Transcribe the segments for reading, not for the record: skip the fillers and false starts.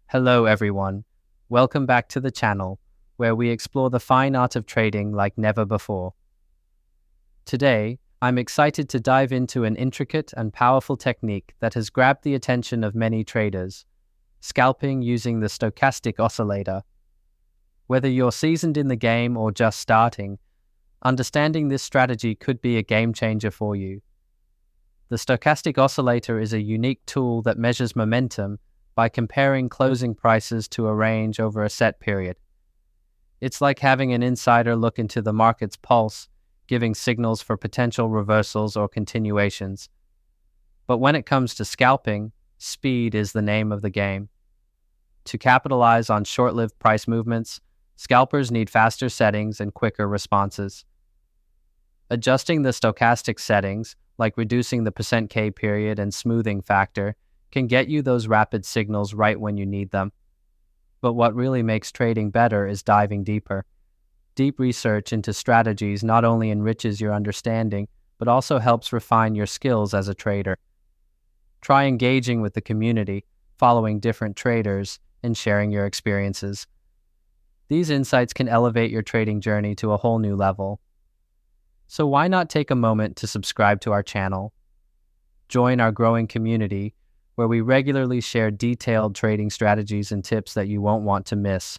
Hello everyone, welcome back to the channel where we explore the fine art of trading like never before. Today, I'm excited to dive into an intricate and powerful technique that has grabbed the attention of many traders, scalping using the stochastic oscillator. Whether you're seasoned in the game or just starting, understanding this strategy could be a game changer for you. The stochastic oscillator is a unique tool that measures momentum by comparing closing prices to a range over a set period. It's like having an insider look into the market's pulse, giving signals for potential reversals or continuations. But when it comes to scalping, speed is the name of the game. To capitalize on short-lived price movements, scalpers need faster settings and quicker responses. Adjusting the stochastic settings, like reducing the %K period and smoothing factor, can get you those rapid signals right when you need them. But what really makes trading better is diving deeper. Deep research into strategies not only enriches your understanding, but also helps refine your skills as a trader. Try engaging with the community, following different traders, and sharing your experiences. These insights can elevate your trading journey to a whole new level. So why not take a moment to subscribe to our channel? Join our growing community, where we regularly share detailed trading strategies and tips that you won't want to miss.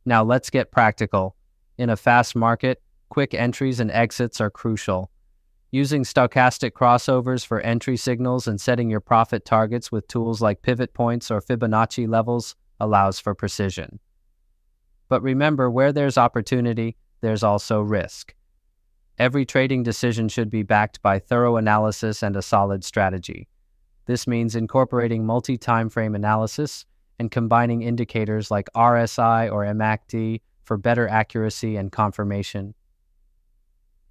Now let's get practical. In a fast market, quick entries and exits are crucial. Using stochastic crossovers for entry signals and setting your profit targets with tools like pivot points or Fibonacci levels allows for precision. But remember, where there's opportunity, there's also risk. Every trading decision should be backed by thorough analysis and a solid strategy. This means incorporating multi-timeframe analysis and combining indicators like RSI or MACD for better accuracy and confirmation.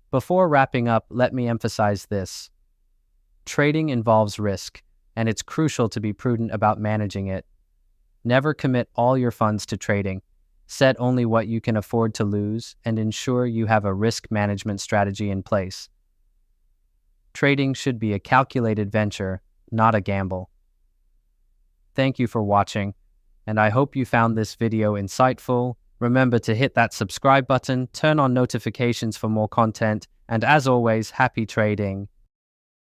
Before wrapping up, let me emphasize this. Trading involves risk, and it's crucial to be prudent about managing it. Never commit all your funds to trading. Set only what you can afford to lose and ensure you have a risk management strategy in place. Trading should be a calculated venture, not a gamble. Thank you for watching, and I hope you found this video insightful. Remember to hit that subscribe button, turn on notifications for more content, and as always, happy trading.